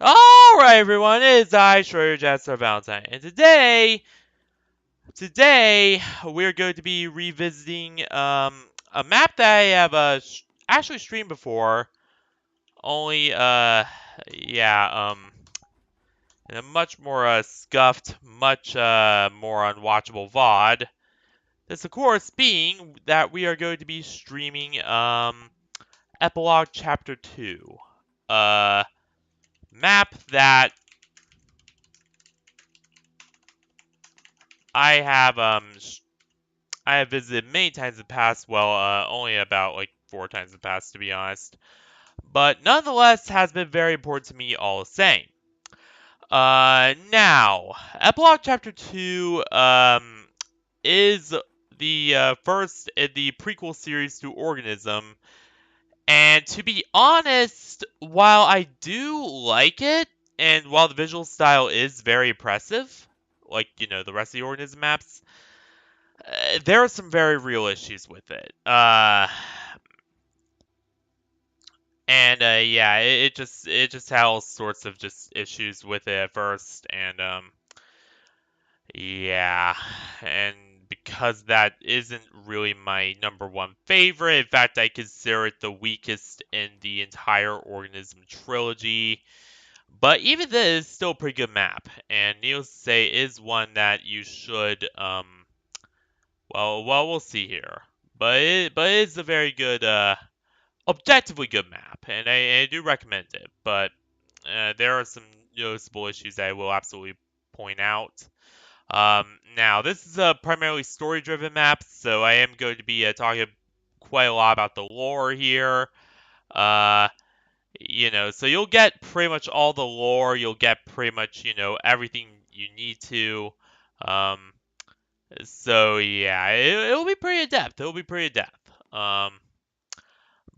Alright everyone, it is I, VRChat Valentine, and today we're going to be revisiting a map that I have actually streamed before, only yeah, in a much more scuffed, much more unwatchable VOD. This of course being that we are going to be streaming Epilogue Chapter 2. Uh Map that I have I have visited many times in the past. Well, only about like 4 times in the past, to be honest. But nonetheless, has been very important to me all the same. Now, Epilogue Chapter 2 is the first in the prequel series to Organism. And to be honest, while I do like it, and while the visual style is very impressive, like, the rest of the Organism maps, there are some very real issues with it. And yeah, it just had all sorts of just issues with it at first, and yeah, and because that isn't really my number one favorite, in fact, I consider it the weakest in the entire Organism trilogy. But even this is still a pretty good map, and needless to say, is one that you should well, we'll see here. But it's a very good, objectively good map, and I do recommend it. But there are some noticeable issues that I will absolutely point out. Now, this is a primarily story-driven map, so I am going to be talking quite a lot about the lore here. Uh, so you'll get pretty much all the lore. You'll get pretty much, everything you need to. Um, so yeah, it'll be pretty in-depth. It'll be pretty in-depth. But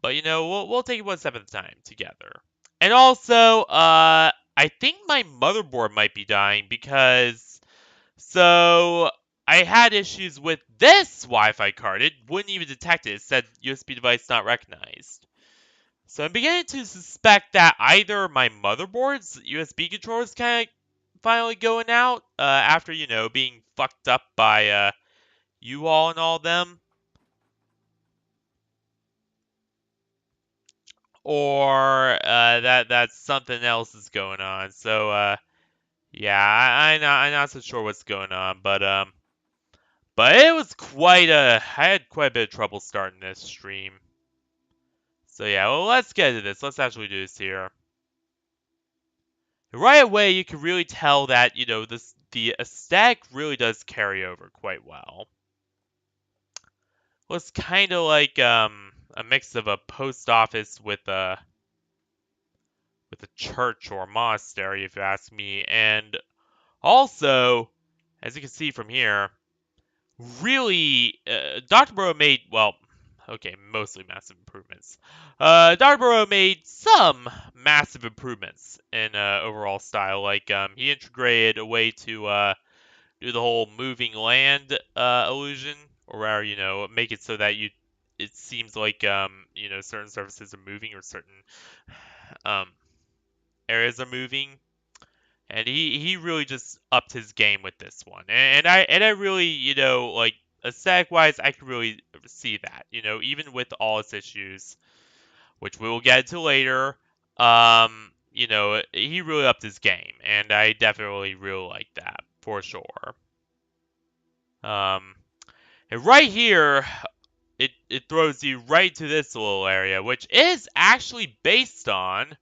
we'll take it one step at a time together. And also, I think my motherboard might be dying because so I had issues with this Wi-Fi card. It wouldn't even detect it. It said USB device not recognized. So I'm beginning to suspect that either my motherboard's USB controller is kind of finally going out after being fucked up by you all and all them, or that something else is going on. So yeah, I'm not so sure what's going on, but it was I had quite a bit of trouble starting this stream. So yeah, well, let's get into this. Let's actually do this here. Right away, you can really tell that the aesthetic really does carry over quite well. Well, it's kind of like a mix of a post office with a church or a monastery, if you ask me. And also, as you can see from here, really, Dr. Burrow made, well, okay, mostly massive improvements. Dr. Burrow made some massive improvements in overall style. Like, he integrated a way to do the whole moving land illusion, or where, make it so that it seems like, certain surfaces are moving or certain um, areas are moving. And he really just upped his game with this one. And I really, like aesthetic wise, I can really see that. Even with all its issues, which we will get to later, he really upped his game, and I definitely really like that for sure. Um, and right here, it throws you right to this little area, which is actually based on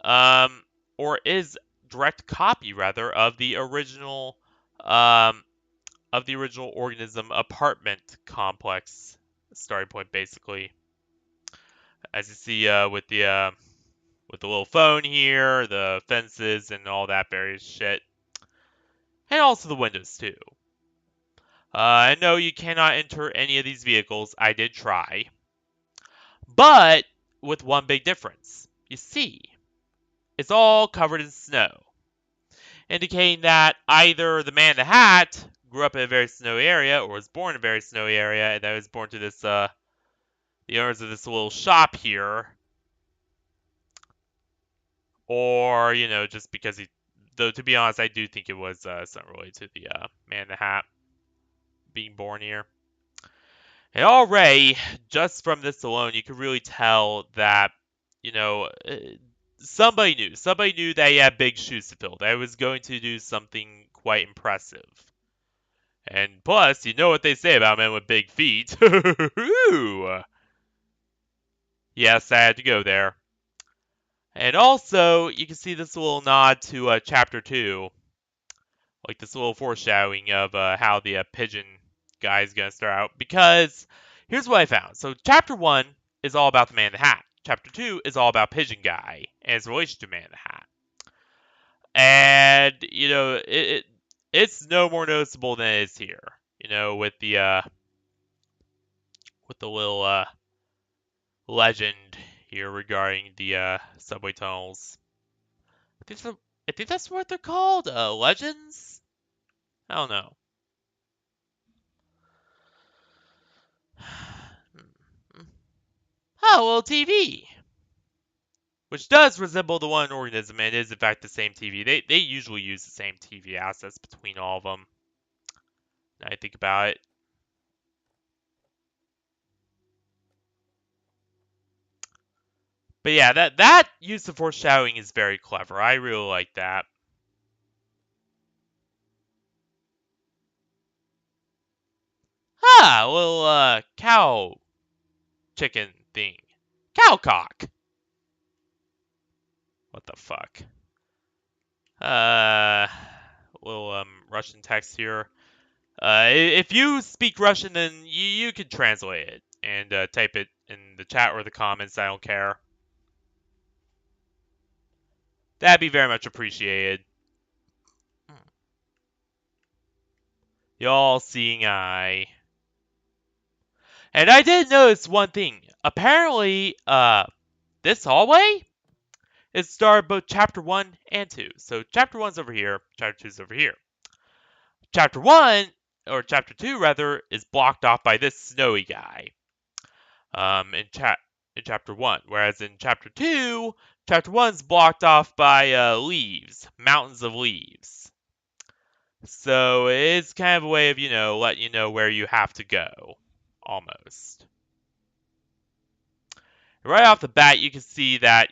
um, or is direct copy rather um, of the original Organism apartment complex starting point, basically. As you see with the little phone here, the fences, and all that various shit, and also the windows too. I know you cannot enter any of these vehicles. I did try, but with one big difference. You see, it's all covered in snow, indicating that either the man in the hat grew up in a very snowy area or was born in a very snowy area, and that was born to the owners of this little shop here, or just because he. Though to be honest, I do think it was something related to the Man in the Hat being born here. And already, just from this alone, you could really tell that you know somebody knew. Somebody knew that he had big shoes to fill. That he was going to do something quite impressive. And plus, you know what they say about men with big feet. Yes, I had to go there. And also, you can see this little nod to Chapter 2, like this little foreshadowing of how the pigeon guy is going to start out. Because here's what I found. So, Chapter 1 is all about the Man in the Hat. Chapter 2 is all about Pigeon Guy and his relation to Man in the Hat. And, it's no more noticeable than it is here. With the little legend here regarding the subway tunnels. I think that's what they're called. Legends. I don't know. Oh, well, TV, which does resemble the one in Organism, and is in fact the same TV. They usually use the same TV assets between all of them. Now I think about it. But yeah, that use of foreshadowing is very clever. I really like that. Ah, little cow chicken thing. Cowcock. What the fuck? Uh, little Russian text here. If you speak Russian, then you can translate it and type it in the chat or the comments. I don't care. That'd be very much appreciated. The all-seeing eye. And I did notice one thing. Apparently, this hallway is started both Chapter 1 and 2. So Chapter 1's over here, Chapter 2's over here. Chapter 1, or Chapter 2 rather, is blocked off by this snowy guy. In Chapter 1. Whereas in Chapter 2, Chapter 1's blocked off by leaves, mountains of leaves. So it's kind of a way of, letting you know where you have to go, almost. Right off the bat, you can see that,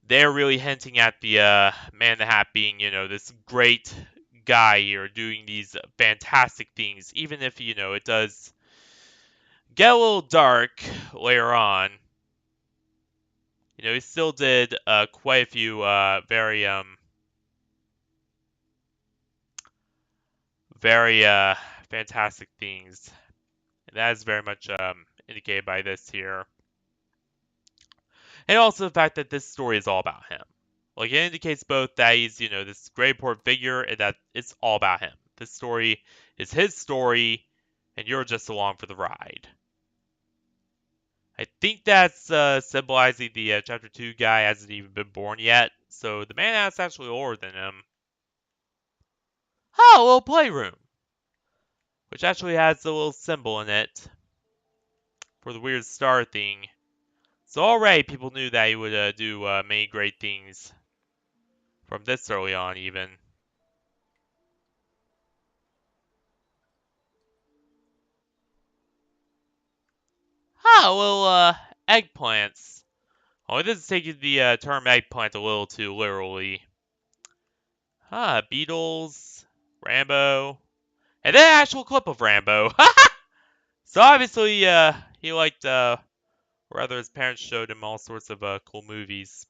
they're really hinting at the Man in the Hat being, this great guy here doing these fantastic things, even if, it does get a little dark later on. He still did quite a few very fantastic things. And that is very much indicated by this here. And also the fact that this story is all about him. Like, it indicates both that he's, this great important figure and that it's all about him. This story is his story, and you're just along for the ride. I think that's symbolizing the Chapter 2 guy hasn't even been born yet, so the man is actually older than him. Oh, a little playroom, which actually has a little symbol in it for the weird star thing. So already people knew that he would do many great things from this early on, even. Ah, well, eggplants. Oh, this is taking the term eggplant a little too literally. Ah, Beatles, Rambo, and then an actual clip of Rambo. So obviously, he liked, or rather his parents showed him all sorts of cool movies.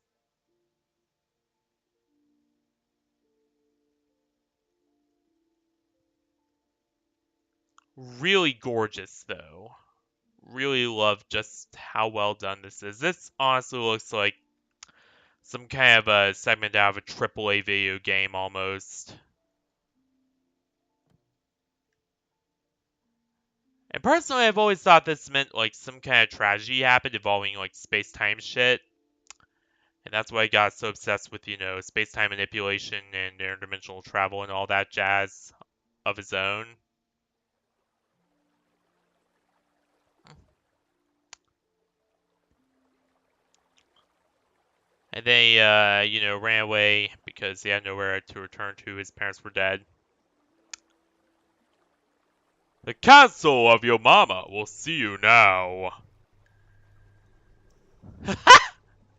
Really gorgeous, though. Really love just how well done this is. This honestly looks like some kind of a segment out of a AAA video game almost. And personally, I've always thought this meant like some kind of tragedy happened involving like space-time shit. And that's why I got so obsessed with, space-time manipulation and interdimensional travel and all that jazz of his own. And they, ran away because he had nowhere to return to. His parents were dead. The castle of your mama will see you now.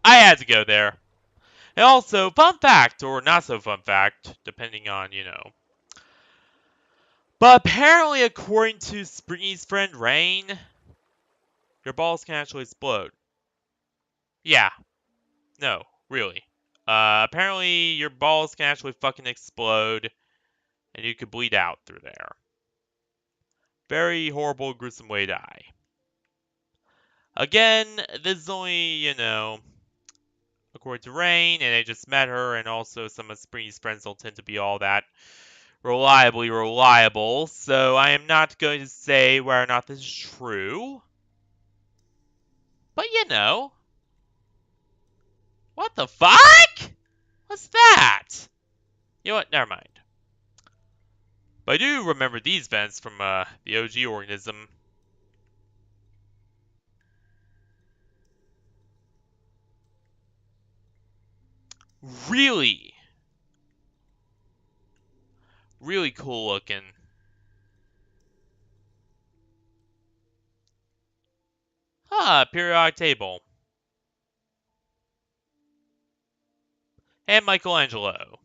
I had to go there. And also, fun fact, or not so fun fact, depending on. But apparently, according to Springy's friend Rain, your balls can actually explode. Yeah, no, really. Apparently, your balls can actually fucking explode, and you could bleed out through there. Very horrible, gruesome way to die. Again, this is only, according to Rain, and I just met her, and also some of Springy's friends don't tend to be all that reliably reliable, so I am not going to say whether or not this is true. But what the fuck? What's that? You know what? Never mind. But I do remember these vents from the OG organism. Really, really cool looking. Periodic table. And Michelangelo.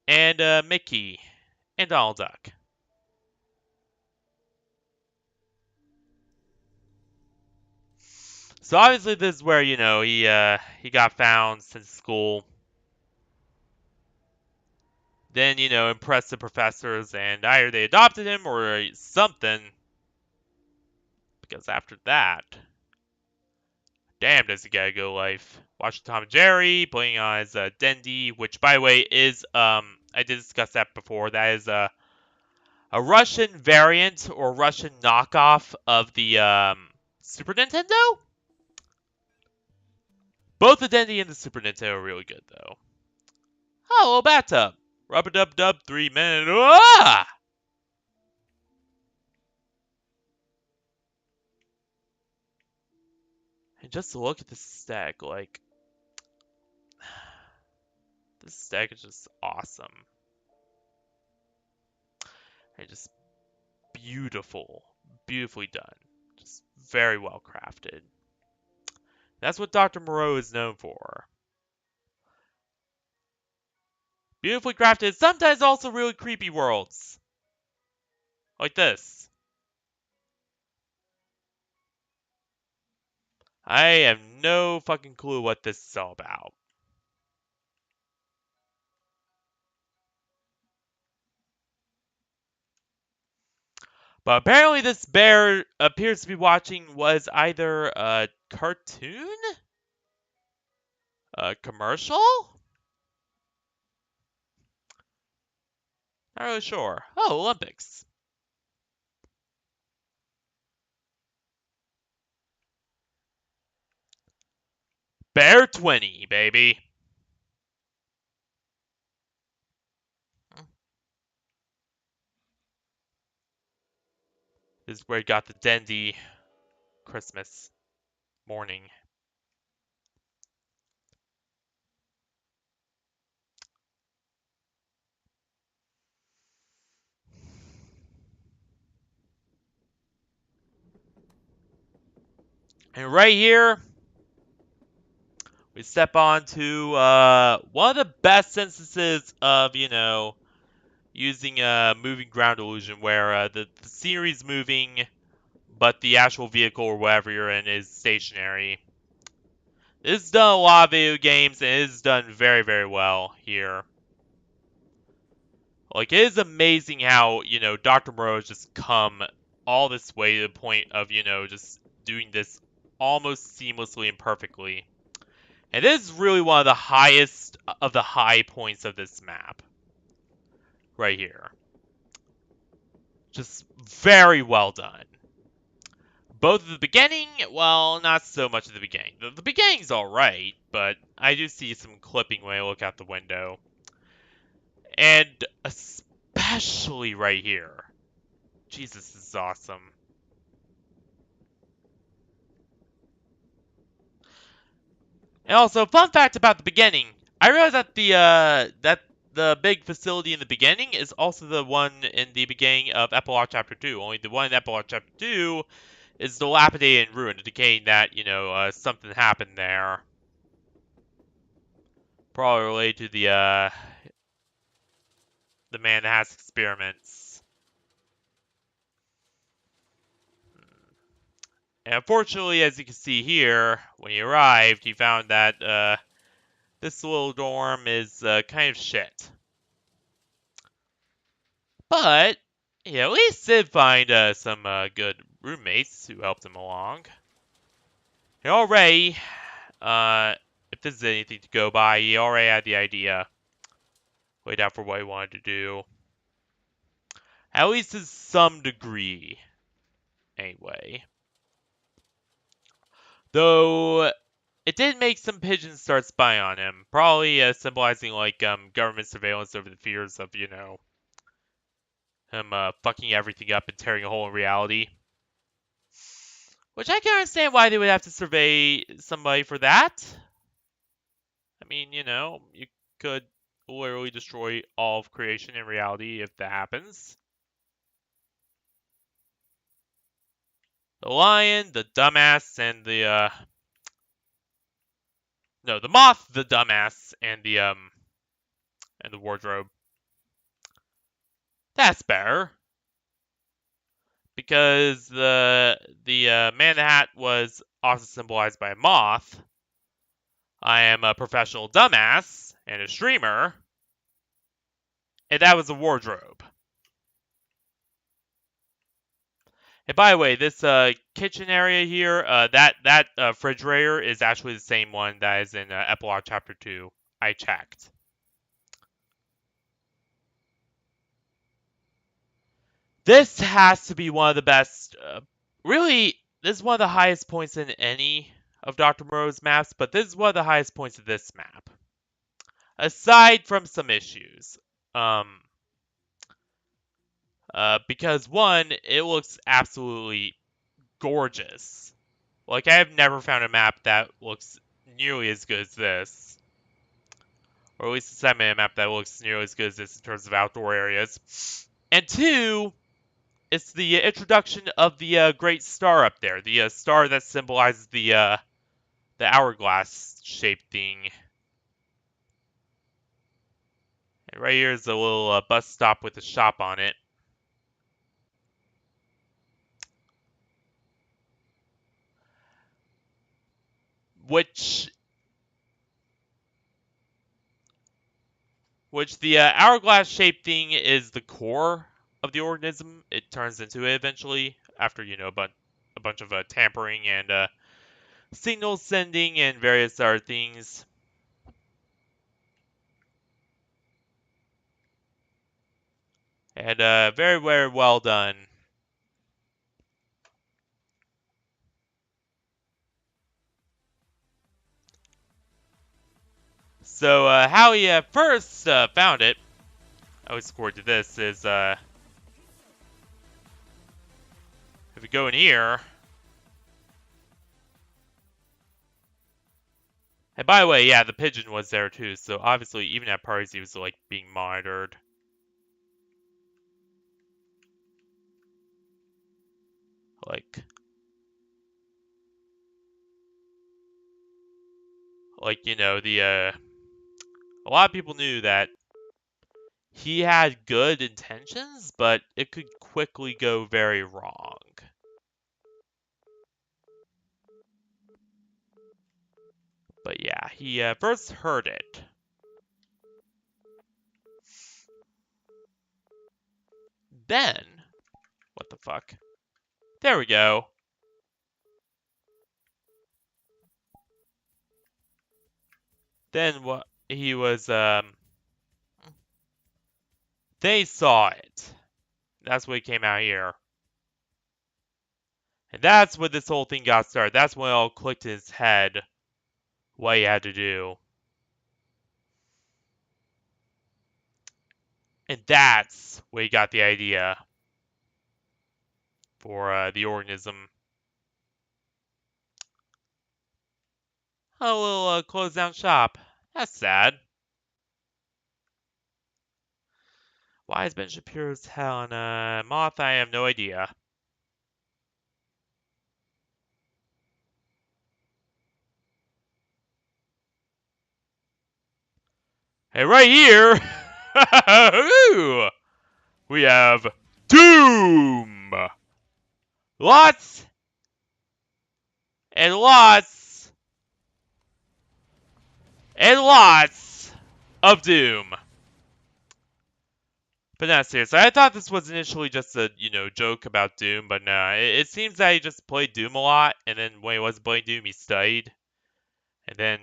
And Mickey. And Donald Duck. So obviously this is where, he got found since school. Then, impressed the professors and either they adopted him or something. Because after that, damn does he get a good life. Watching Tom and Jerry, playing on his Dendy, which by the way is, I did discuss that before, that is a Russian variant or Russian knockoff of the Super Nintendo? Both the Dendy and the Super Nintendo are really good though. Oh, little bathtub. Rub-a-dub-dub, 3 minutes. Ah! And just to look at this stack, like, this stack is just awesome. And just beautiful. Beautifully done. Just very well crafted. That's what Dr. Moreau is known for. Beautifully crafted, sometimes also really creepy worlds. Like this. I have no fucking clue what this is all about. But apparently this bear appears to be watching was either a cartoon? A commercial? Not really sure. Oh, Olympics. Bear 20, baby. This is where he got the Dendy Christmas morning. And right here, we step on to one of the best instances of, using a moving ground illusion where the scenery's moving, but the actual vehicle or whatever you're in is stationary. This is done a lot of video games, and it is done very, very well here. Like, it is amazing how, Dr. Moreau has just come all this way to the point of, just doing this almost seamlessly and perfectly. And this is really one of the highest of the high points of this map. Right here. Just very well done. Both at the beginning, well, not so much at the beginning. The beginning's alright, but I do see some clipping when I look out the window. And especially right here. Jesus, this is awesome. And also, fun fact about the beginning. I realized that the big facility in the beginning is also the one in the beginning of Epilogue Chapter 2. Only the one in Epilogue Chapter 2 is dilapidated and ruined, indicating that, something happened there. Probably related to the man that has experiments. And unfortunately, as you can see here, when he arrived, he found that this little dorm is kind of shit. But he at least did find some good roommates who helped him along. He already, if this is anything to go by, he already had the idea laid out for what he wanted to do. At least to some degree, anyway. Though it did make some pigeons start spying on him, probably symbolizing like government surveillance over the fears of him fucking everything up and tearing a hole in reality. Which I can understand why they would have to survey somebody for that. I mean, you could literally destroy all of creation in reality if that happens. The lion, the dumbass, and the moth, the dumbass, and the wardrobe. That's better. Because the man in the hat was also symbolized by a moth. I am a professional dumbass and a streamer, and that was a wardrobe. And by the way, this kitchen area here, that refrigerator is actually the same one that is in Epilogue Chapter 2. I checked. This has to be one of the best. Really, this is one of the highest points in any of Dr. Moreau's maps, but this is one of the highest points of this map. Aside from some issues. Because one, it looks absolutely gorgeous. Like, I have never found a map that looks nearly as good as this. Or at least a segment map that looks nearly as good as this in terms of outdoor areas. And two, it's the introduction of the great star up there. The star that symbolizes the hourglass-shaped thing. And right here is a little bus stop with a shop on it. Which the hourglass-shaped thing is the core of the organism. It turns into it eventually after, a bunch of tampering and signal sending and various other things. And very, very well done. So how he first found it, I was scored to this, is if we go in here. And by the way, yeah, the pigeon was there too, so obviously even at parties he was like being monitored. The a lot of people knew that he had good intentions, but it could quickly go very wrong. But yeah, he first heard it. Then, what the fuck? There we go. Then what? He was They saw it. That's what came out here. And that's when this whole thing got started. That's when it all clicked in his head what he had to do. And that's where he got the idea for the organism. we'll close down shop. That's sad. Why is Ben Shapiro's Helena Moth? I have no idea. Hey, right here, we have Doom. Lots and lots and lots of Doom. But not seriously. I thought this was initially just a, joke about Doom, but no. It seems that he just played Doom a lot, and then when he wasn't playing Doom, he studied. And then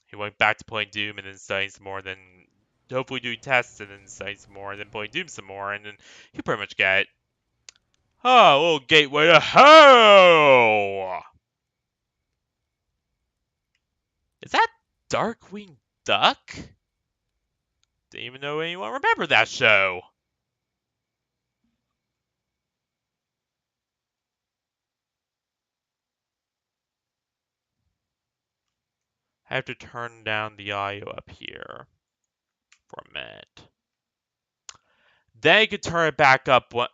he went back to playing Doom, and then studying some more, then hopefully doing tests, and then studying some more, and then playing Doom some more, and then you pretty much get it. Oh, a little gateway to hell! Is that Darkwing Duck? Didn't even know anyone remembered that show. I have to turn down the audio up here for a minute. Then you can turn it back up. What?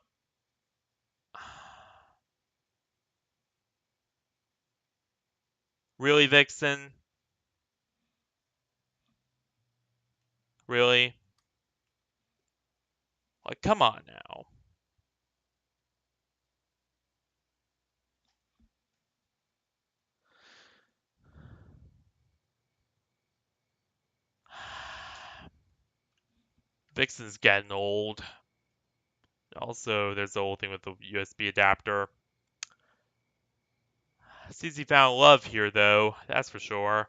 Really, Vixen? Really? Like, come on now. Vixen's getting old. Also, there's the whole thing with the USB adapter. CZ found love here, though. That's for sure.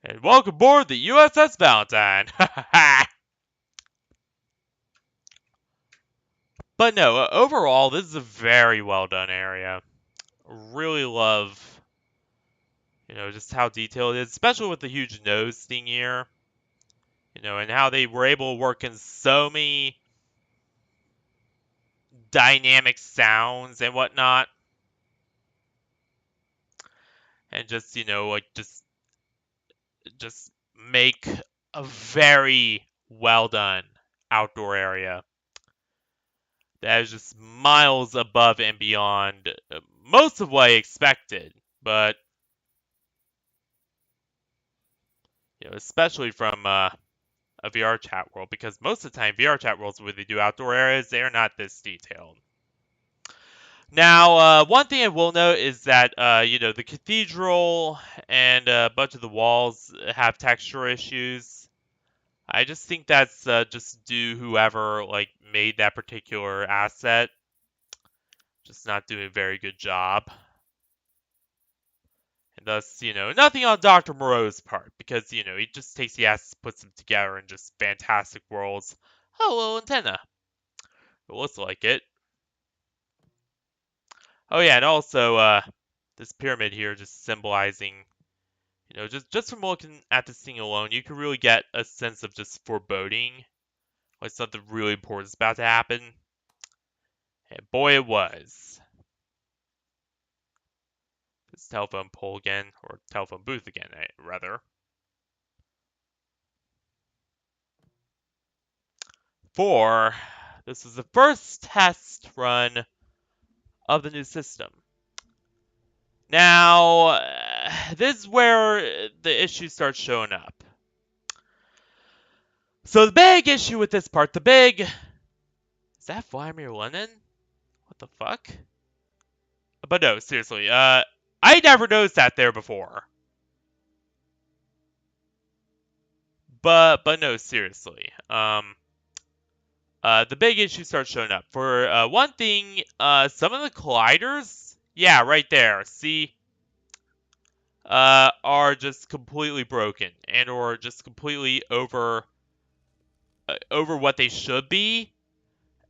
And welcome aboard the USS Valentine. But no, overall, this is a very well done area. Really love, just how detailed it is, especially with the huge nose thing here. And how they were able to work in so many dynamic sounds and whatnot. And just, like just make a very well done outdoor area that is just miles above and beyond most of what I expected. But especially from a VRChat world, because most of the time VRChat worlds where they do outdoor areas, they are not this detailed. Now, one thing I will note is that the cathedral and a bunch of the walls have texture issues. I just think that's just due whoever made that particular asset just not doing a very good job. And thus, nothing on Dr. Moreau's part, because, he just takes the assets, puts them together in just fantastic worlds. Oh, little antenna. It looks like it. Oh yeah, and also, this pyramid here just symbolizing, just from looking at this thing alone, you can really get a sense of just foreboding. Like something really important is about to happen. And boy, it was. This telephone pole again, or telephone booth again, rather. 4. This is the first test run of the new system. Now, this is where the issues start showing up. So the big issue with this part, is that Vladimir Lenin? What the fuck? But no, seriously, I never noticed that there before. But no, seriously, the big issue starts showing up. For one thing, some of the colliders, yeah, right there, see, are just completely broken and or just completely over what they should be,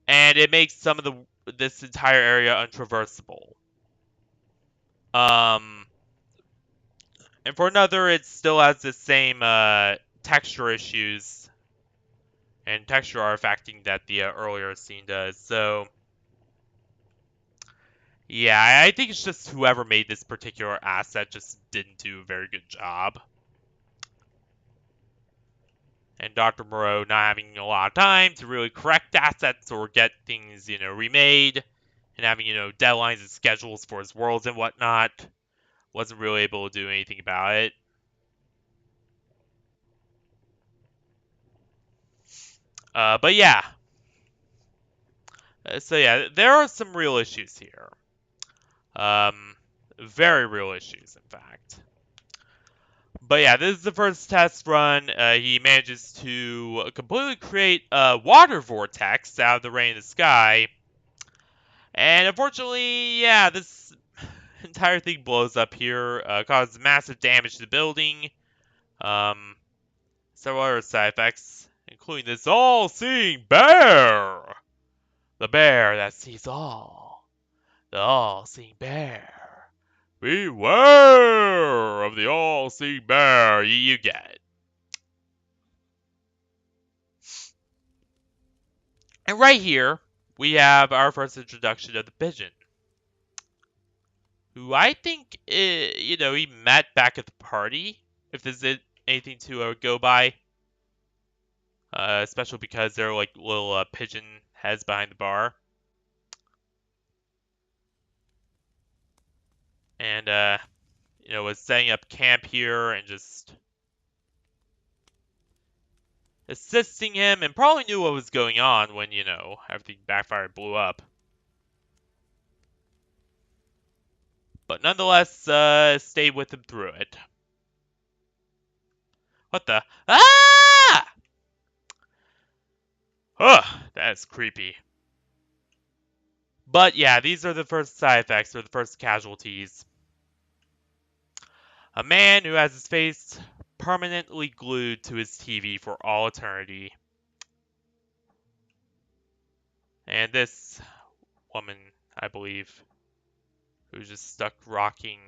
and it makes some of this entire area untraversable. And for another, it still has the same texture issues and texture artifacting that the earlier scene does. So, Yeah, I think it's just whoever made this particular asset just didn't do a very good job. And Dr. Moreau not having a lot of time to really correct assets or get things, remade, and having, deadlines and schedules for his worlds and whatnot, wasn't really able to do anything about it. But yeah. So yeah, there are some real issues here. Um, very real issues, in fact. But yeah, this is the first test run. He manages to completely create a water vortex out of the rain in the sky. And unfortunately, yeah, this entire thing blows up here, causes massive damage to the building. Um, Several other side effects, including this all-seeing bear. The bear that sees all. The all-seeing bear. Beware of the all-seeing bear. You get it. And right here, we have our first introduction of the pigeon, who I think, he met back at the party, if there's anything to go by. Especially because there are like little pigeon heads behind the bar. And, was setting up camp here and just assisting him, and probably knew what was going on when, everything backfired and blew up. But nonetheless, stayed with him through it. What the? Ah! Ugh, that's creepy. But yeah, these are the first side effects, or the first casualties. A man who has his face permanently glued to his TV for all eternity. And this woman, I believe, who's just stuck rocking,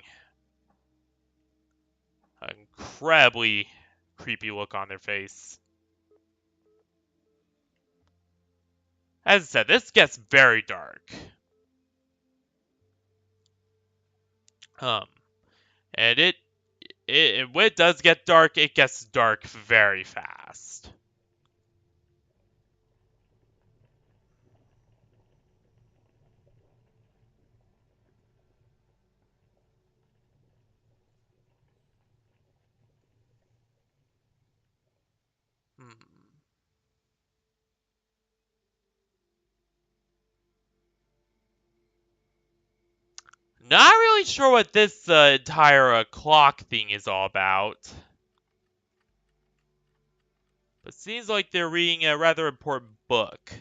an incredibly creepy look on their face. As I said, this gets very dark. And when it does get dark, it gets dark very fast. Hmm. Not really sure what this entire clock thing is all about. But seems like they're reading a rather important book.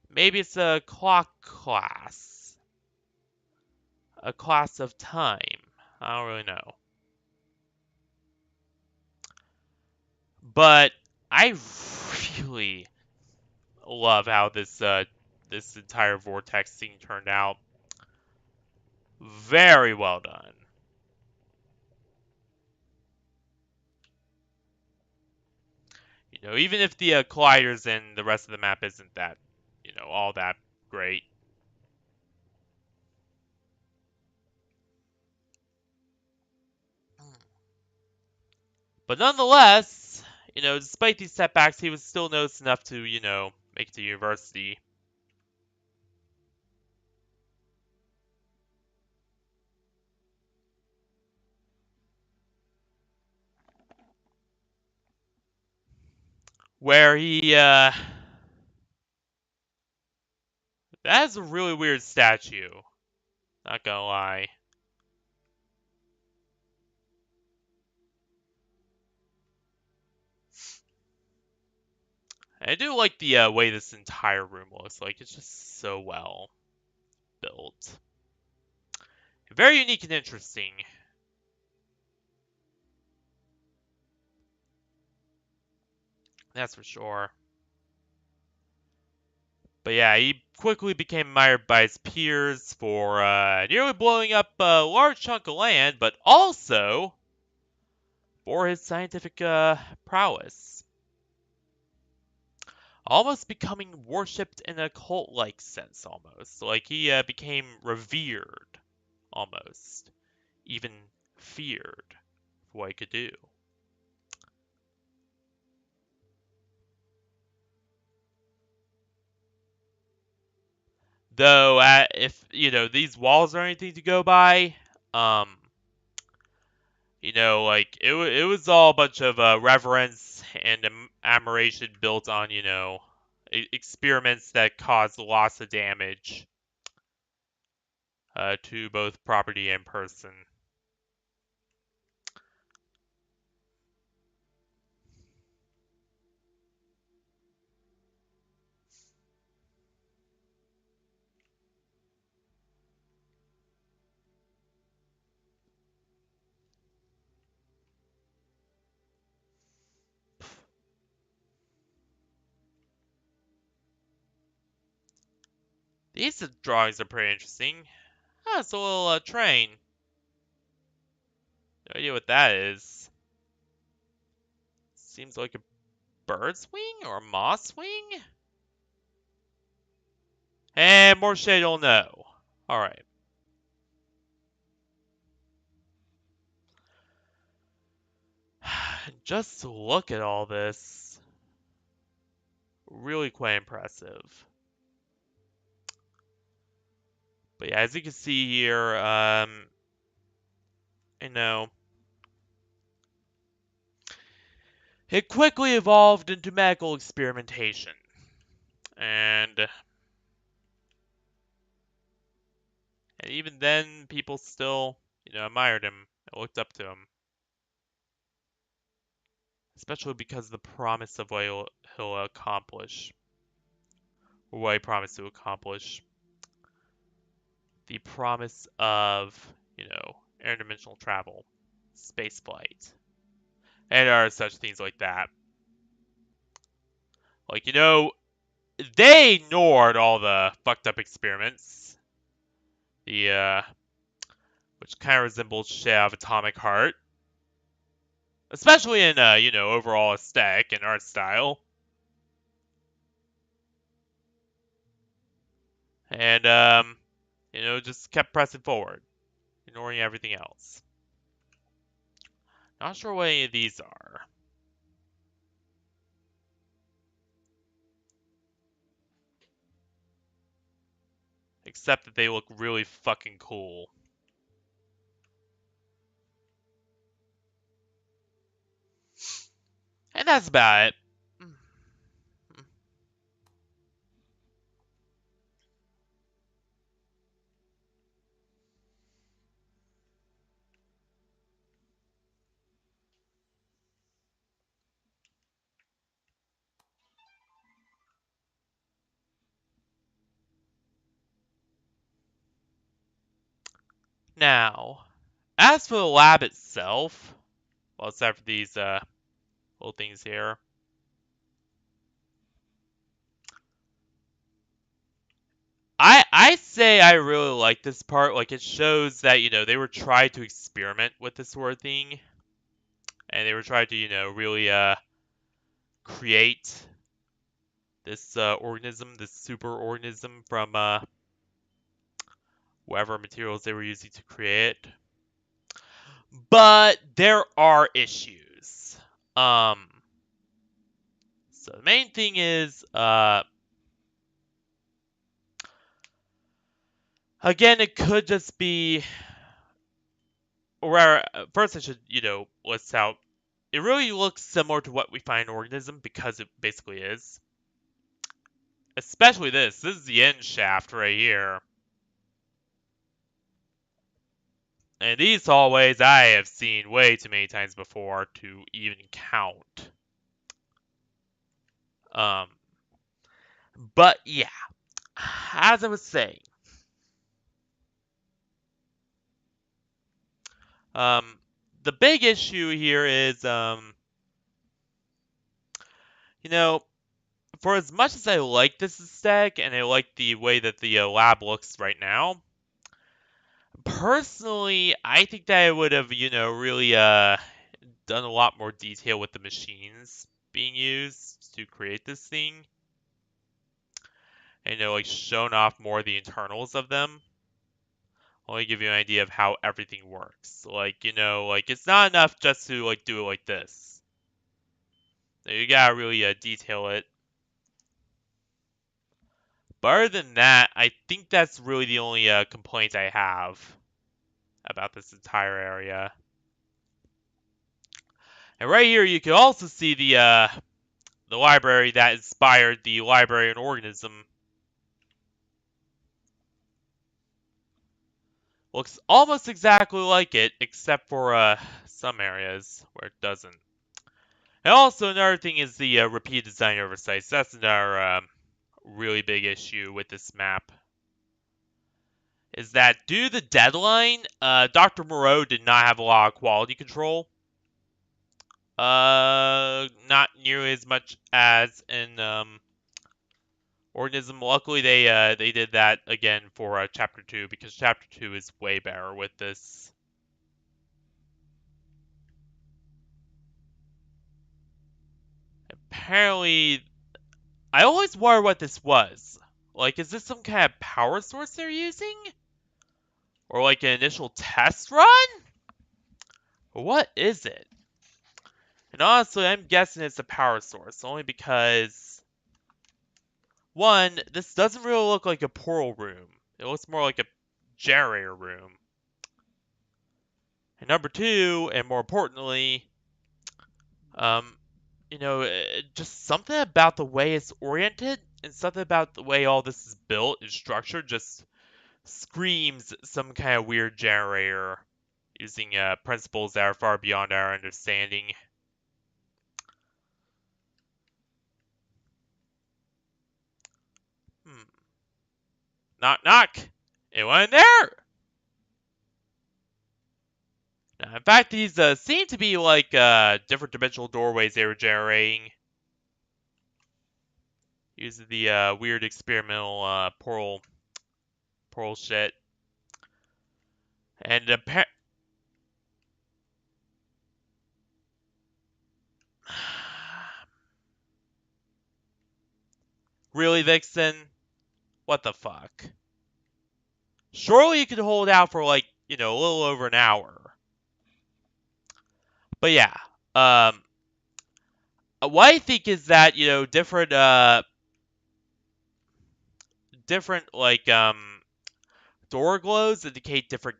Maybe it's a clock class. A class of time. I don't really know. But I really love how this entire vortex thing turned out. Very well done. Even if the colliders and the rest of the map isn't that, all that great. But nonetheless, despite these setbacks, he was still noticed enough to, make it to university. Where he, that is a really weird statue. Not gonna lie. I do like the way this entire room looks like. It's just so well built. Very unique and interesting. That's for sure. But yeah, he quickly became admired by his peers for nearly blowing up a large chunk of land, but also for his scientific prowess. almost becoming worshipped in a cult-like sense almost. Like he became revered almost, even feared for what he could do. Though, if these walls are anything to go by, um, like it was all a bunch of reverence and admiration built on experiments that caused lots of damage to both property and person. These drawings are pretty interesting. Ah, it's a little train. No idea what that is. Seems like a bird's wing or a moth's wing? And more shit I don't know. Alright. Just look at all this. Really quite impressive. But yeah, as you can see here, you know, it quickly evolved into medical experimentation. And even then, people still, admired him and looked up to him. Especially because of the promise of what he'll accomplish. Or what he promised to accomplish. The promise of, interdimensional travel, space flight, and other such things like that. Like, they ignored all the fucked up experiments. Which kind of resembles shit out of Atomic Heart. Especially in, overall aesthetic and art style. And, just kept pressing forward, ignoring everything else. Not sure what any of these are. Except that they look really fucking cool. And that's about it. Now, as for the lab itself, well, except for these little things here, I say I really like this part. Like, it shows that they were trying to experiment with this sort of thing, and they were trying to really create this organism, this super organism from whatever materials they were using to create it. But there are issues. So the main thing is, again, it could just be, or first I should, list out. It really looks similar to what we find in Organism because it basically is. Especially this. This is the end shaft right here. And these hallways I have seen way too many times before to even count. Um, but yeah, as I was saying, the big issue here is, you know, for as much as I like this aesthetic and I like the way that the lab looks right now, personally, I think that I would have, really done a lot more detail with the machines being used to create this thing. and like shown off more of the internals of them. Only give you an idea of how everything works. Like, like it's not enough just to like do it like this. You gotta really detail it. But other than that, I think that's really the only complaint I have about this entire area. And right here, you can also see the library that inspired the library and organism. Looks almost exactly like it, except for some areas where it doesn't. And also another thing is the repeat design oversights. That's another really big issue with this map. Is that due to the deadline, Dr. Moreau did not have a lot of quality control. Not nearly as much as in Organism. Luckily, they did that again for Chapter 2 because Chapter 2 is way better with this. Apparently, I always wonder what this was. Like, is this some kind of power source they're using? Or like an initial test run? Or what is it? And honestly, I'm guessing it's a power source, only because, one, this doesn't really look like a portal room. It looks more like a generator room. And number two, and more importantly, um, just something about the way it's oriented and something about the way all this is built and structured just screams some kind of weird generator using principles that are far beyond our understanding. Hmm. Knock, knock. Anyone in there? Now, in fact, these seem to be like different dimensional doorways they were generating using the weird experimental portal shit. And really, Vixen? What the fuck? Surely you could hold out for like, a little over an hour. But yeah, what I think is that, different like door glows indicate different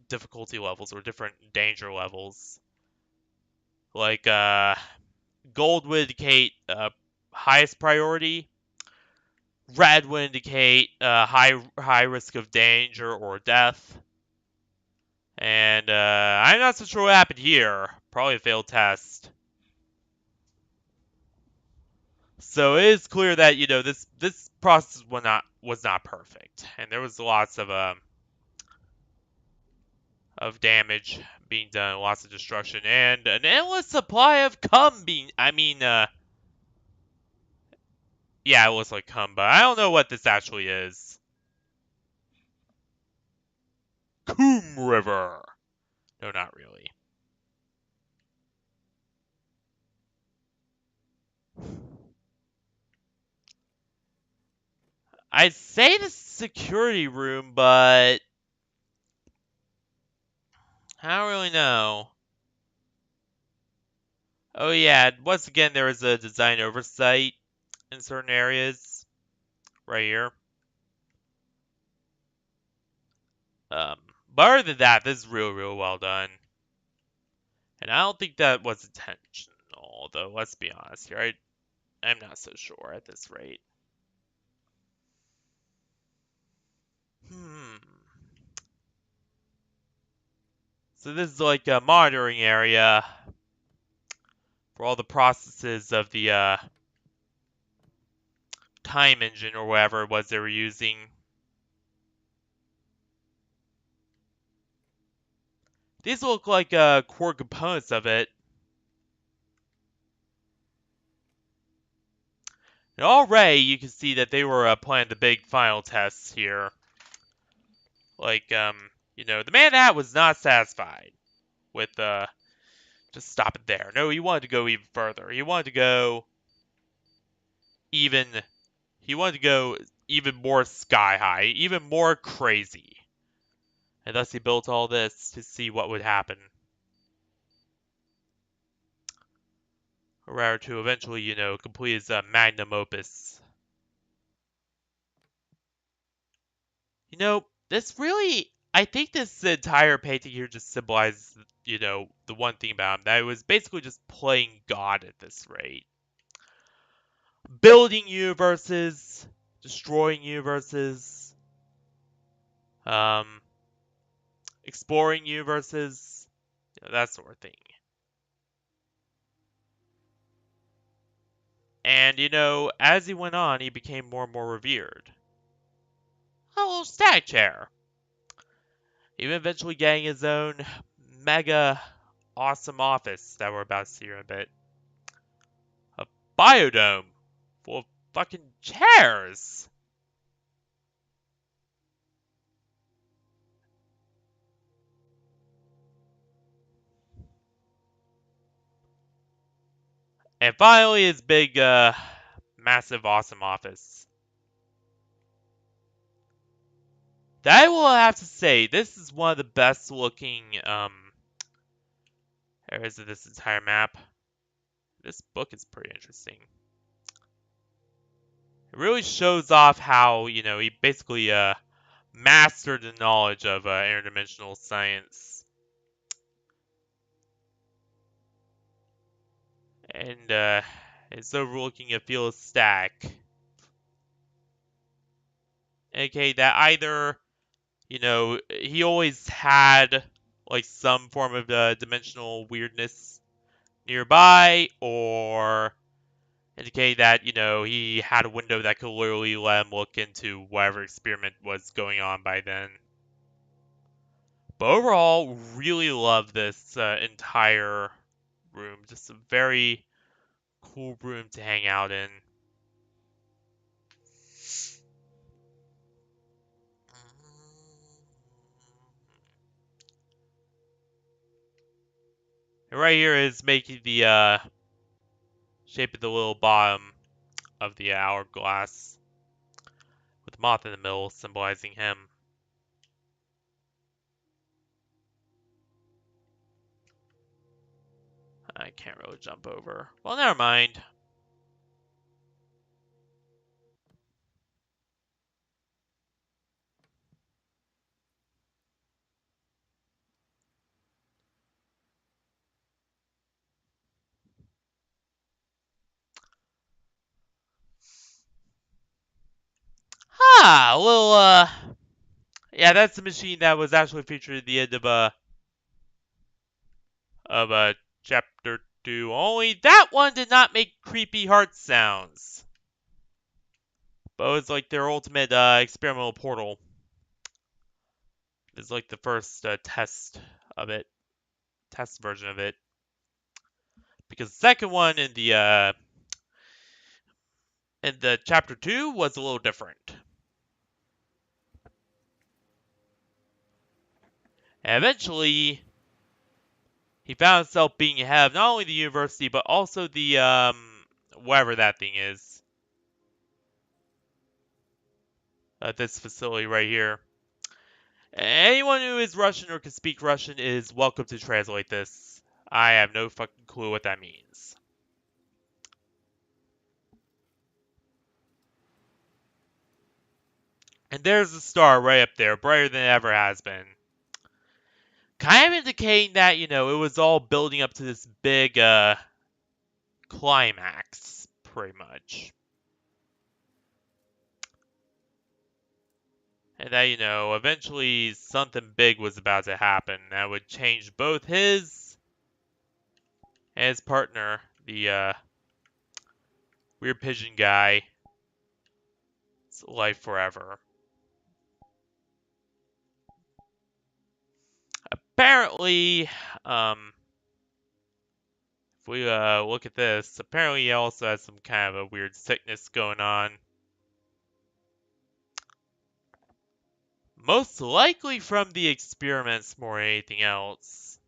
difficulty levels or different danger levels. Like gold would indicate highest priority. Red would indicate high risk of danger or death. And I'm not so sure what happened here. Probably a failed test. So it is clear that this process was not perfect, and there was lots of damage being done, lots of destruction, and an endless supply of cum being. I mean, yeah, it looks like cum, but I don't know what this actually is. Coom River. No, not really. I'd say the security room, but I don't really know. Oh yeah, once again there was a design oversight in certain areas right here. Um, but other than that, this is real well done. And I don't think that was intentional, though, let's be honest here. I'm not so sure at this rate. Hmm. So this is like a monitoring area for all the processes of the time engine or whatever it was they were using. These look like core components of it. And already you can see that they were planning the big final tests here. Like, the man that was not satisfied with just stop it there. No, he wanted to go even further. He wanted to go even He wanted to go even more sky high, even more crazy. And thus he built all this to see what would happen. Or to eventually, complete his magnum opus. This really, I think this entire painting here just symbolizes, the one thing about him, that it was basically just playing God at this rate. Building universes, destroying universes, um, exploring universes, that sort of thing. And, as he went on, he became more and more revered. A little static chair. Even eventually getting his own mega awesome office that we're about to see here in a bit. A biodome full of fucking chairs. And finally, his big, massive, awesome office. That I will have to say, this is one of the best looking, areas of this entire map. This book is pretty interesting. It really shows off how, he basically, mastered the knowledge of, interdimensional science. And, it's overlooking a field of stack. Okay, that either, he always had, like, some form of dimensional weirdness nearby, or indicate that, he had a window that could literally let him look into whatever experiment was going on by then. But overall, really love this entire room. Just a very cool room to hang out in. And right here is making the shape of the little bottom of the hourglass, with the moth in the middle symbolizing him. I can't really jump over. Well, never mind. Well, yeah, that's the machine that was actually featured at the end of chapter 2. Only that one did not make creepy heart sounds. But it was like their ultimate experimental portal. It's like the first test of it, test version of it. Because the second one in the chapter 2 was a little different. And eventually, he found himself being ahead of not only the university, but also the, whatever that thing is. This facility right here. Anyone who is Russian or can speak Russian is welcome to translate this. I have no fucking clue what that means. And there's the star right up there, brighter than it ever has been. Kind of indicating that, it was all building up to this big, climax, pretty much. And that, eventually something big was about to happen that would change both his and his partner, the, weird pigeon guy, life forever. Apparently, if we look at this, apparently he also has some kind of a weird sickness going on. Most likely from the experiments more than anything else.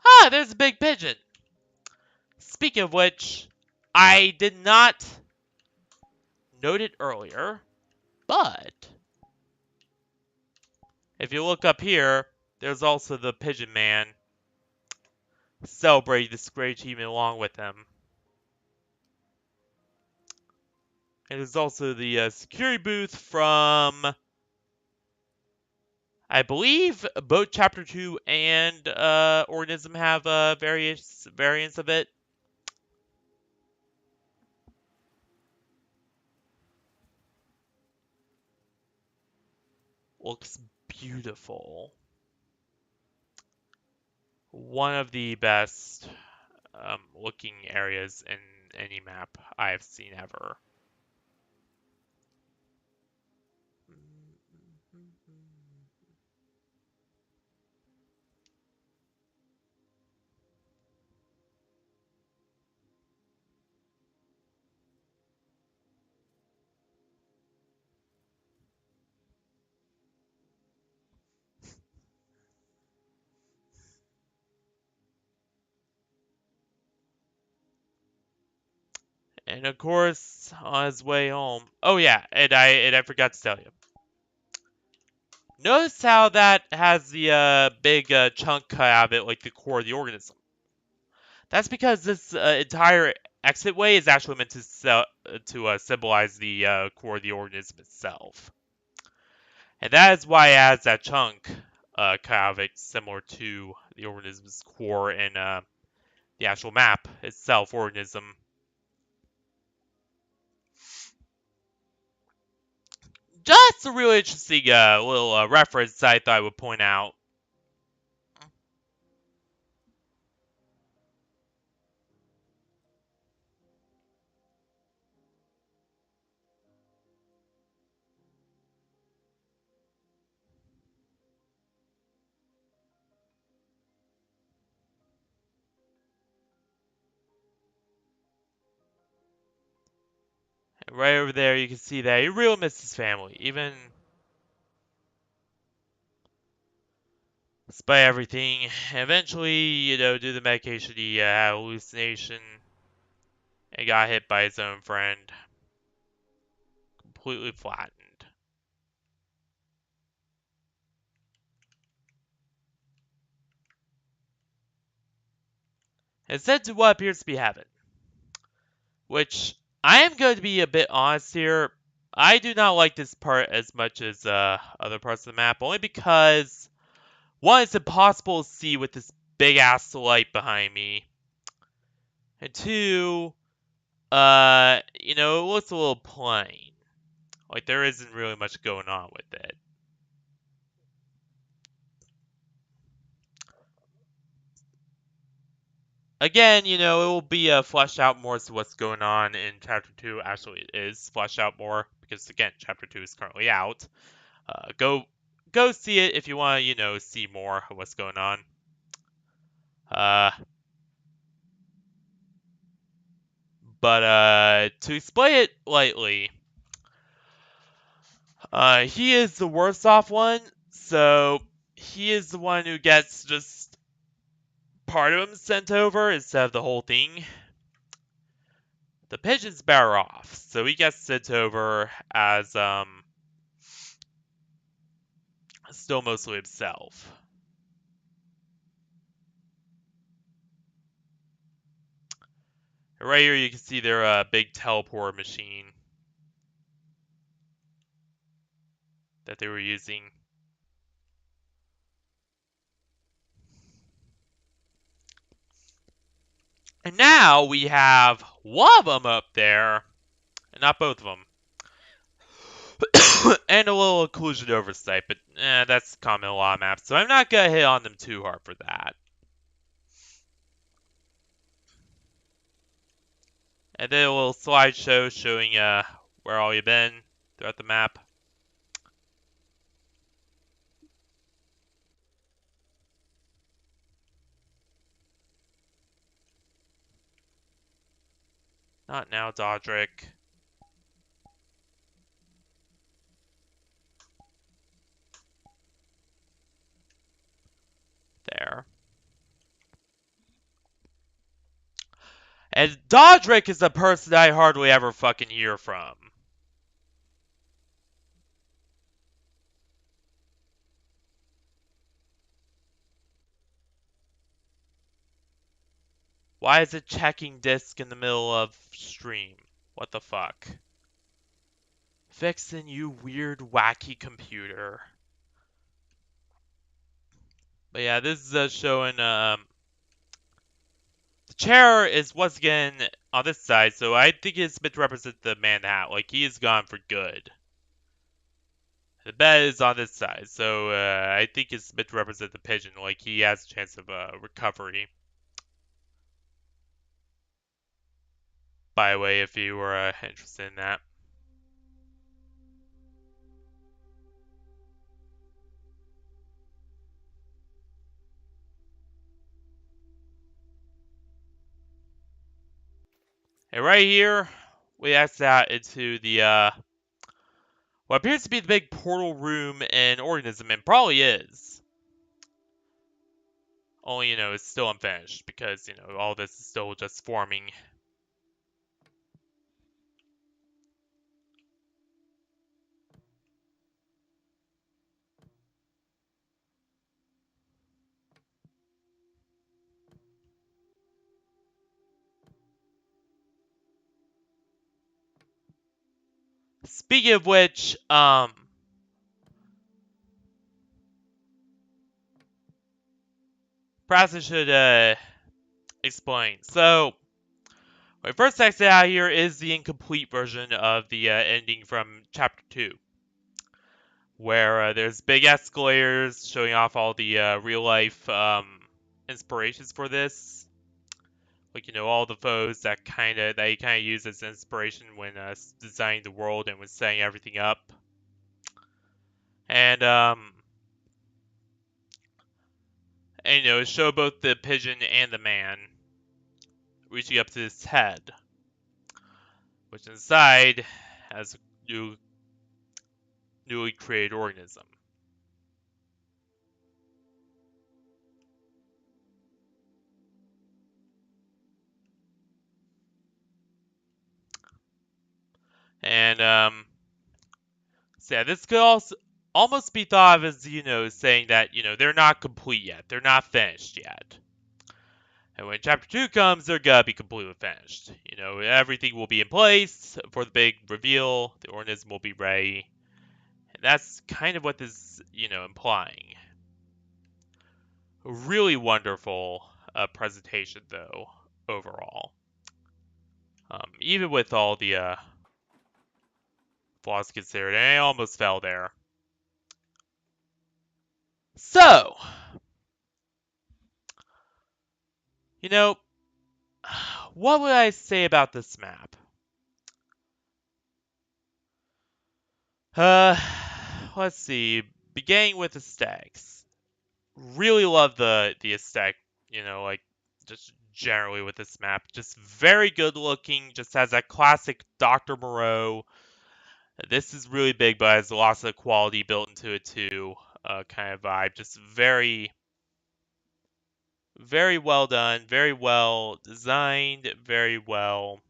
Ah, there's a big pigeon. Speaking of which, I did not note it earlier, but if you look up here, there's also the Pigeon Man celebrating this great achievement along with him. And there's also the security booth from, I believe, both Chapter 2 and Organism have various variants of it. Looks beautiful. One of the best looking areas in any map I've seen ever. And of course, on his way home. Oh yeah, and I forgot to tell you. Notice how that has the big chunk cut out of it, like the core of the organism. That's because this entire exit way is actually meant to symbolize the core of the organism itself, and that is why it has that chunk cut out of it, similar to the organism's core in the actual map itself. Organism. Just a really interesting little reference I thought I would point out. And right over there, you can see that he really misses his family, even despite everything. Eventually, due to the medication, he had a hallucination and got hit by his own friend, completely flattened. And sent to what appears to be heaven, which I am going to be a bit honest here. I do not like this part as much as other parts of the map, only because one, it's impossible to see with this big ass light behind me, and two, it looks a little plain. Like there isn't really much going on with it. Again, it will be fleshed out more as to what's going on in Chapter 2. Actually, it is fleshed out more because, again, Chapter 2 is currently out. Go see it if you want to, see more of what's going on. But to explain it lightly, he is the worst off one, so he is the one who gets just part of him sent over instead of the whole thing. The pigeon's better off, so he gets sent over as still mostly himself. Right here you can see their big teleport machine that they were using. And now we have one of them up there, and not both of them. And a little occlusion oversight, but that's common in a lot of maps, so I'm not going to hit on them too hard for that. And then a little slideshow showing where all you've been throughout the map. Not now, Dodrick. There. And Dodrick is a person I hardly ever fucking hear from. Why is it checking disk in the middle of stream? What the fuck? Vixen, you weird, wacky computer. But yeah, this is showing, the chair is once again on this side, so I think it's meant to represent the man in the hat. Like, he is gone for good. The bed is on this side, so I think it's meant to represent the pigeon. Like, he has a chance of recovery. By the way, if you were interested in that. And right here, we exit out into the what appears to be the big portal room in Organism, and probably is. Only, it's still unfinished because, all this is still just forming. Speaking of which, perhaps I should explain. So, my first exit out here is the incomplete version of the ending from Chapter 2, where there's big escalators showing off all the real-life inspirations for this. Like, all the photos that you kind of use as inspiration when designing the world and when setting everything up. And show both the pigeon and the man reaching up to his head, which inside has a newly created organism. And so yeah, this could also almost be thought of as, saying that, they're not complete yet. They're not finished yet. And when Chapter 2 comes, they're gonna be completely finished. Everything will be in place for the big reveal. The organism will be ready. And that's kind of what this, implying. A really wonderful presentation, though, overall. Even with all the flaws considered, and I almost fell there. So, what would I say about this map? Let's see. Beginning with aesthetics. Really love the aesthetic, like, just generally with this map. Just very good looking, just has that classic Dr. Moreau. This is really big, but has lots of quality built into it too, kind of vibe. Just very, very well done, very well designed, very well.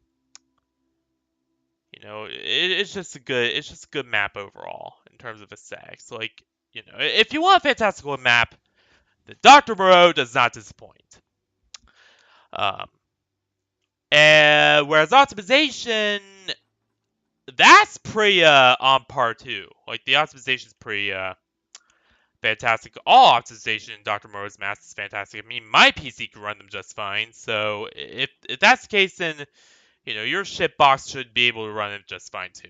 It's just a good map overall in terms of aesthetics. Like, if you want a fantastical map, the Dr. Moreau does not disappoint. Um, and whereas optimization, that's pretty on par too. Like, the optimization is pretty fantastic. All optimization in Dr. Moreau's maps is fantastic. I mean, my PC can run them just fine. So if that's the case, then your shitbox should be able to run it just fine too.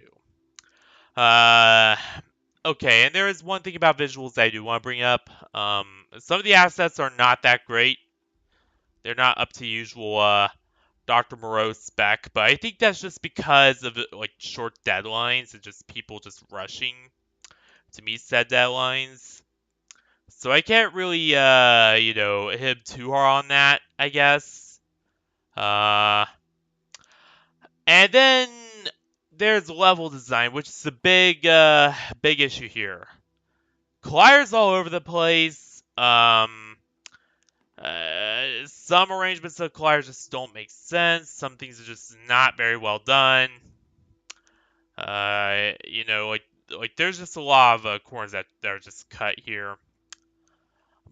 Okay, and there is one thing about visuals I do want to bring up. Some of the assets are not that great. They're not up to usual Dr. Moreau spec, but I think that's just because of like short deadlines and just people just rushing to meet said deadlines. So I can't really hit him too hard on that, I guess. And then there's level design, which is a big issue here. Colliders all over the place. some arrangements of colliders just don't make sense. Some things are just not very well done. Like there's just a lot of corners that are just cut here.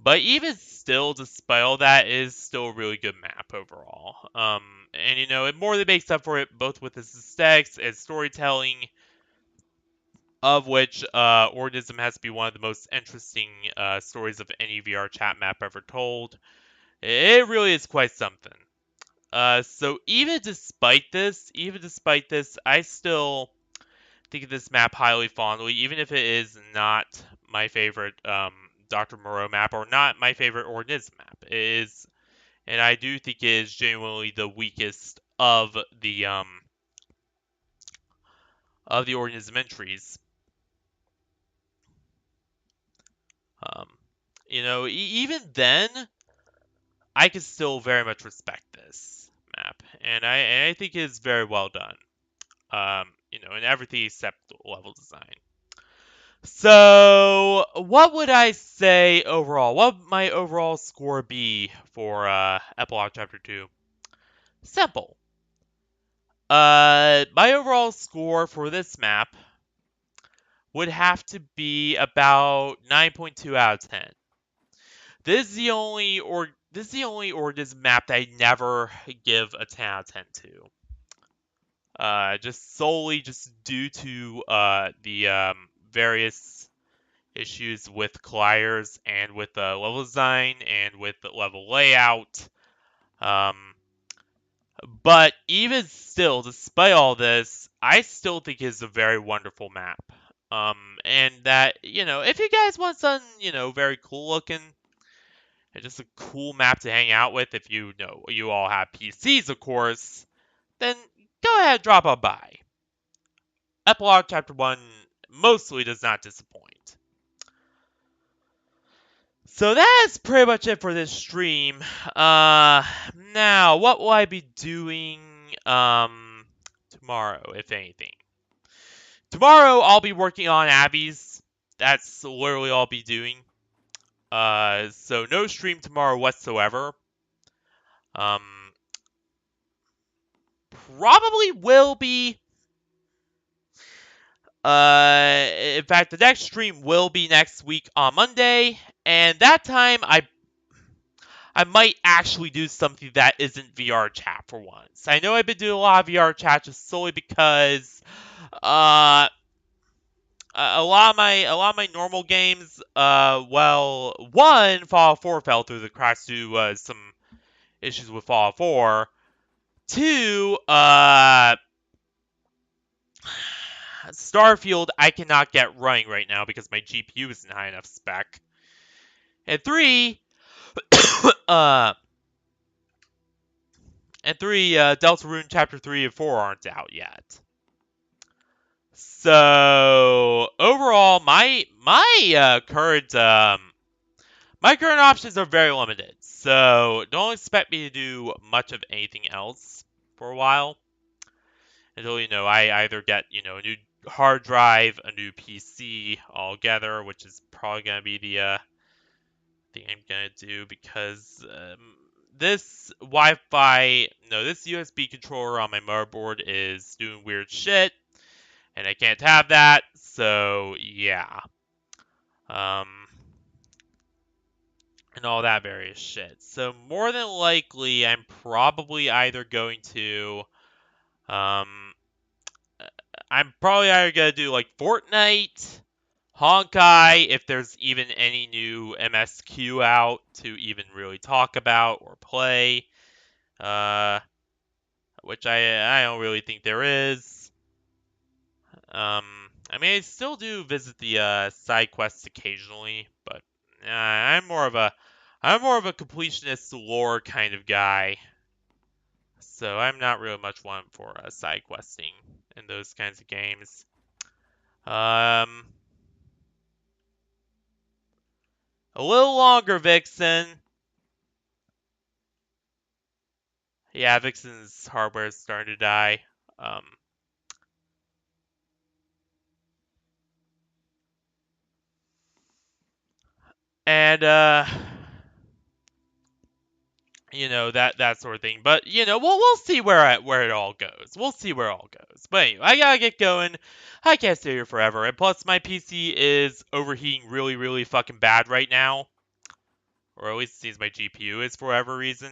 But even still, despite all that, it is still a really good map overall. And it more than makes up for it, both with its aesthetics and storytelling, of which Organism has to be one of the most interesting stories of any VRChat map ever told. It really is quite something. So even despite this, I still think of this map highly fondly, even if it is not my favorite Dr. Moreau map or not my favorite Organism map. It is, and I do think it is genuinely the weakest of the Organism entries. Um, even then, I can still very much respect this map, and I think it is very well done. In everything except level design. So, what would I say overall? What would my overall score be for Epilogue Chapter 2? Simple. My overall score for this map would have to be about 9.2 out of 10. This is the only Organism map that I never give a 10 out of 10 to. Just solely just due to the various issues with colliders and with the level design and with the level layout. But even still, despite all this, I still think it's a very wonderful map. And that, if you guys want something, very cool looking, and just a cool map to hang out with, if you all have PCs, of course, then go ahead and drop on by. Epilogue Chapter 1 mostly does not disappoint. So that's pretty much it for this stream. Now, what will I be doing tomorrow, if anything? Tomorrow, I'll be working on Abby's. That's literally all I'll be doing. So no stream tomorrow whatsoever. Probably will be. In fact, the next stream will be next week on Monday, and that time I might actually do something that isn't VRChat for once. I know I've been doing a lot of VRChat just solely because a lot of my normal games, one, Fallout 4 fell through the cracks due to some issues with Fallout 4. Two, Starfield I cannot get running right now because my GPU isn't high enough spec. And three, Deltarune Chapter 3 and 4 aren't out yet. So overall, my current options are very limited. So don't expect me to do much of anything else for a while until I either get a new hard drive, a new PC altogether, which is probably gonna be the thing I'm gonna do because this this USB controller on my motherboard is doing weird shit, and I can't have that. So yeah, and all that various shit. So more than likely, I'm probably either going to, I'm probably either gonna do like Fortnite, Honkai, if there's even any new MSQ out to even really talk about or play, which I don't really think there is. I mean, I still do visit the side quests occasionally, but I'm more of a completionist lore kind of guy, so I'm not really much one for side questing in those kinds of games. A little longer, Vixen. Yeah, Vixen's hardware is starting to die. Um, and that sort of thing. But we'll see where it all goes. We'll see where it all goes. But anyway, I gotta get going. I can't stay here forever, and plus my PC is overheating really, really fucking bad right now, or at least it seems my GPU is for whatever reason.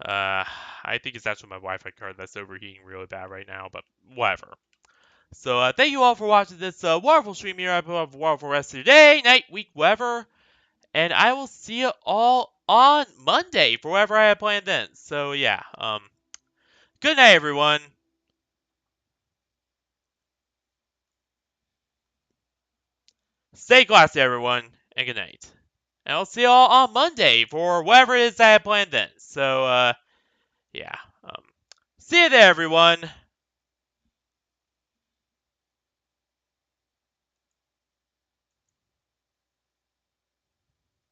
I think it's actually my Wi-Fi card that's overheating really bad right now, but whatever. So thank you all for watching this wonderful stream here. I hope you have a wonderful rest of your day, night, week, whatever. And I will see you all on Monday for whatever I have planned then. So yeah, good night everyone. Stay classy everyone, and good night. And I'll see you all on Monday for whatever it is I have planned then. So yeah, see you there everyone.